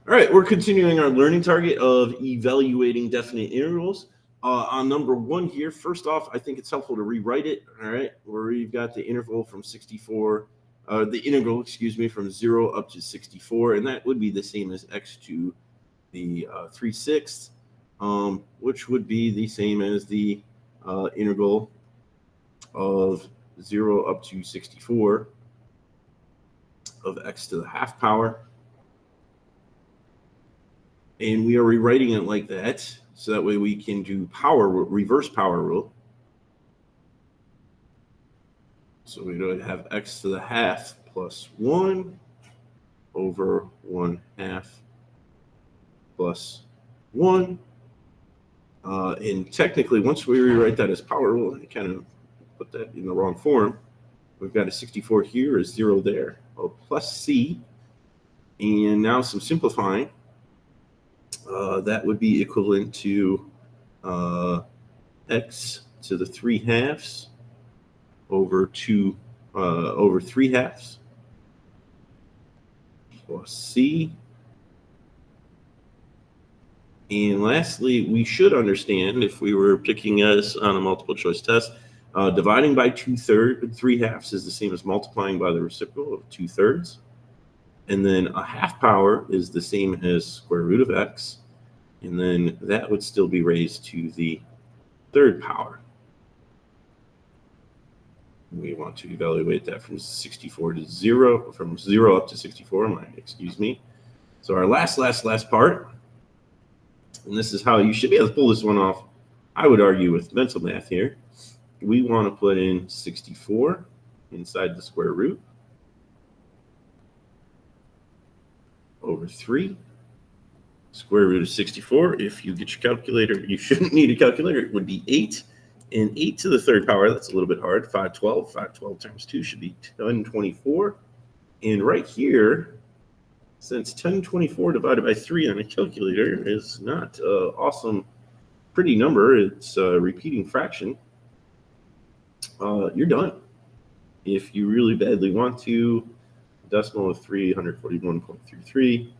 All right, we're continuing our learning target of evaluating definite integrals. On number one here, first off, I think it's helpful to rewrite it. All right, where you've got the interval from 64, the integral, excuse me, from 0 up to 64, and that would be the same as x to the 3/6, which would be the same as the integral of 0 up to 64 of x to the half power. And we are rewriting it like that, so that way we can do reverse power rule. So we would have x to the half plus 1 over 1/2 plus 1. And technically, once we rewrite that as power rule, I kind of put that in the wrong form. We've got a 64 here, a 0 there, plus c. And now some simplifying. That would be equivalent to x to the 3/2 over 3/2 plus c. And lastly, we should understand, if we were picking us on a multiple choice test, dividing by 3/2 is the same as multiplying by the reciprocal of 2/3. And then a half power is the same as square root of x. And then that would still be raised to the third power. We want to evaluate that from 64 to 0, from 0 up to 64, excuse me. So our last part, and this is how you should be able to pull this one off, I would argue, with mental math here. We want to put in 64 inside the square root over 3. Square root of 64, if you get your calculator, you shouldn't need a calculator, it would be 8. And 8 to the third power, that's a little bit hard, 512. 512 times 2 should be 1024. And right here, since 1024 divided by 3 on a calculator is not an awesome, pretty number, it's a repeating fraction, you're done. If you really badly want to, decimal of 341.33,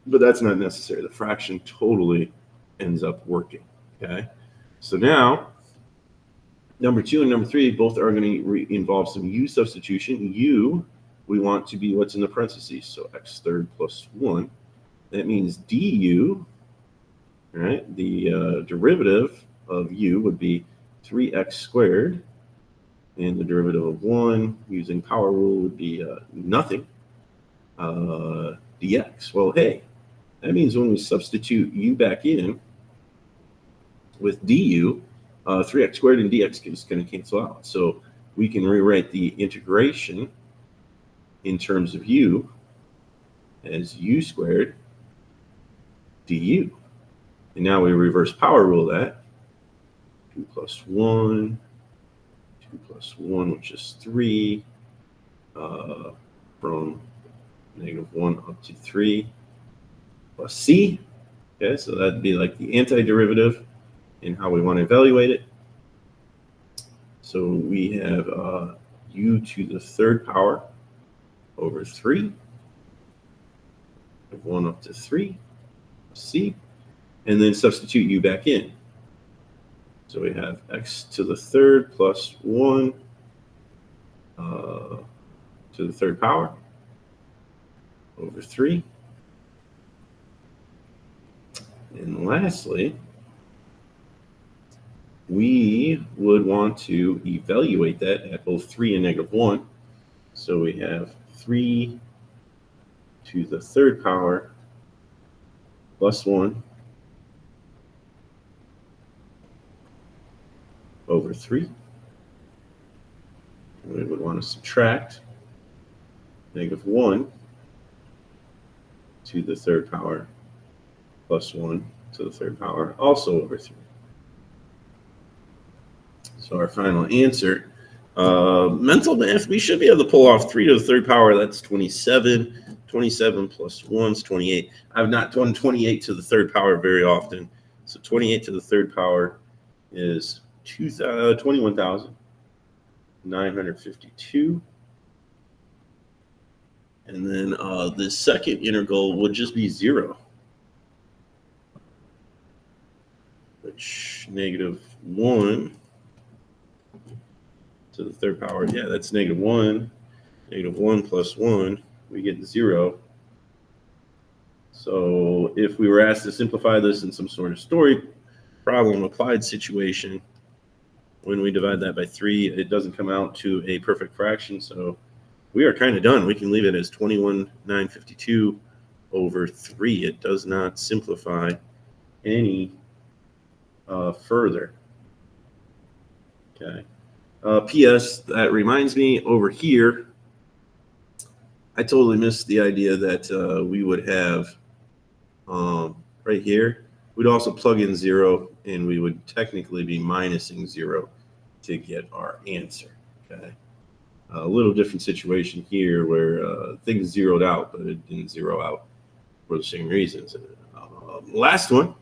but that's not necessary. The fraction totally ends up working, okay? So now, number 2 and number 3 both are going to involve some u substitution. U, we want to be what's in the parentheses, so x third plus 1. That means du, right? The derivative of u would be 3x squared, and the derivative of 1 using power rule would be nothing, dx. Well, hey, that means when we substitute u back in with du, 3x squared and dx is going to cancel out. So we can rewrite the integration in terms of u as u squared du. And now we reverse power rule that. 2 plus 1, 2 plus 1, which is 3, from -1 up to 3, plus c. Okay, so that'd be like the antiderivative in how we want to evaluate it. So we have u to the third power over 3, 1 up to 3, c, and then substitute u back in. So we have x to the third plus 1 to the third power over 3. And lastly, we would want to evaluate that at both 3 and -1. So we have 3 to the third power plus 1 over 3. And we would want to subtract -1 to the third power plus 1 to the third power, also over 3. So our final answer, mental math, we should be able to pull off 3 to the third power. That's 27. 27 plus 1 is 28. I've not done 28 to the third power very often. So 28 to the third power is 21,952. And then the second integral would just be 0, which -1 to the third power. Yeah, that's -1. -1 plus 1, we get 0. So if we were asked to simplify this in some sort of story problem, applied situation, when we divide that by 3, it doesn't come out to a perfect fraction. So we are kind of done. We can leave it as 21,952 over 3. It does not simplify any further. Okay. P.S. That reminds me, over here, I totally missed the idea that we would have right here, we'd also plug in 0, and we would technically be minusing 0 to get our answer. Okay. A little different situation here where things zeroed out, but it didn't zero out for the same reasons. Last one.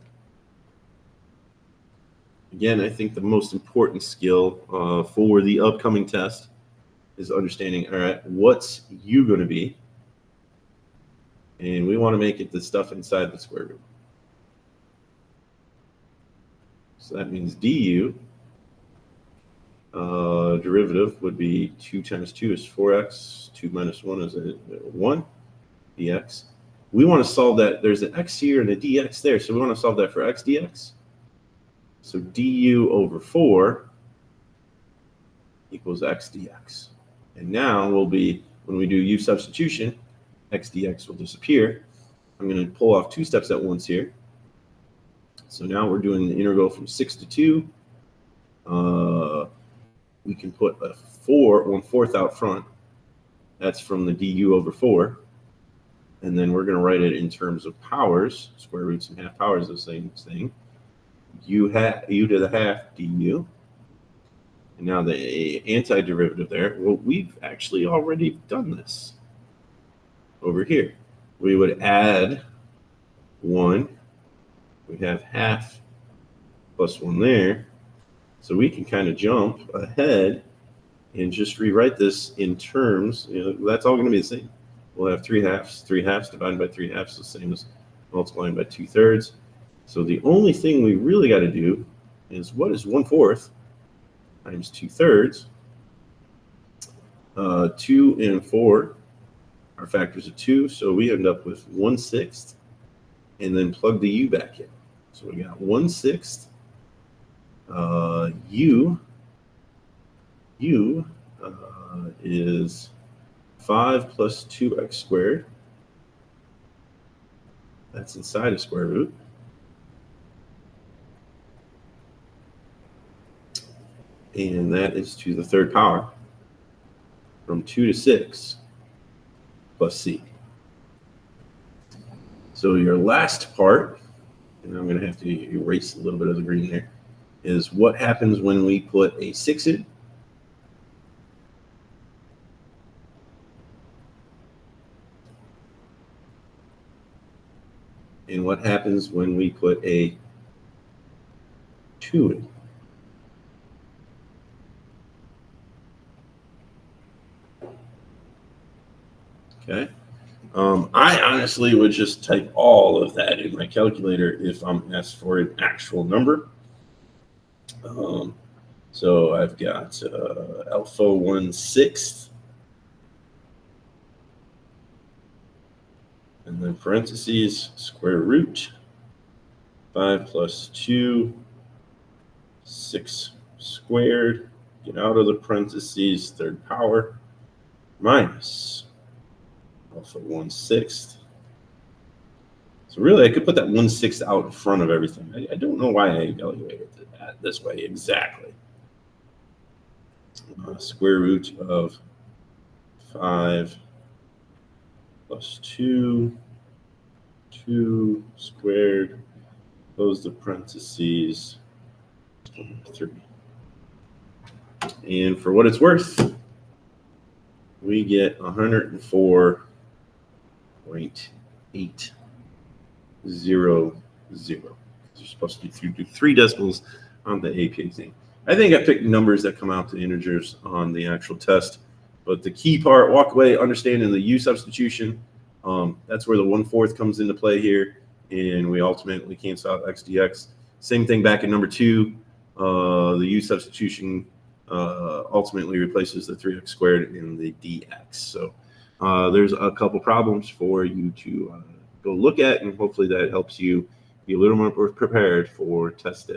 Again, I think the most important skill for the upcoming test is understanding, all right, what's U going to be? And we want to make it the stuff inside the square root. So that means du derivative would be 2 times 2 is 4x, 2 minus 1 is 1 dx. We want to solve that. There's an x here and a dx there, so we want to solve that for x dx. So du over 4 equals x dx. And now we'll be, when we do u substitution, x dx will disappear. I'm going to pull off 2 steps at once here. So now we're doing the integral from 6 to 2. We can put a 1/4 out front. That's from the du over 4. And then we're going to write it in terms of powers. Square roots and half powers are the same thing. U to the half du. And now the antiderivative there. Well, we've actually already done this over here. We would add 1. We have half plus 1 there. So we can kind of jump ahead and just rewrite this in terms, that's all going to be the same. We'll have 3 halves. 3 halves divided by 3 halves, the same as multiplying by 2/3. So the only thing we really got to do is, what is 1/4 times 2/3? 2 and 4 are factors of 2, so we end up with 1/6, and then plug the u back in. So we got 1/6 u is 5 plus 2x squared. That's inside a square root. And that is to the third power from 2 to 6 plus c. So your last part, and I'm going to have to erase a little bit of the green there, is what happens when we put a 6 in. And what happens when we put a 2 in. Okay. I honestly would just type all of that in my calculator if I'm asked for an actual number. So I've got alpha 1/6, and then parentheses, square root 5 plus 2, 6 squared, get out of the parentheses, third power, minus alpha 1/6. So really, I could put that 1/6 out in front of everything. I don't know why I evaluated that this way exactly. Square root of 5 plus 2, 2 squared, close the parentheses, 3. And for what it's worth, we get 104.800. You're supposed to do 3 decimals on the AP exam. I think I picked numbers that come out to integers on the actual test. But the key part, walk away understanding the U substitution. That's where the 1/4 comes into play here, and we ultimately cancel out x dx. Same thing back in number 2. The U substitution ultimately replaces the 3x squared in the dx. So there's a couple problems for you to go look at, and hopefully that helps you be a little more prepared for test day.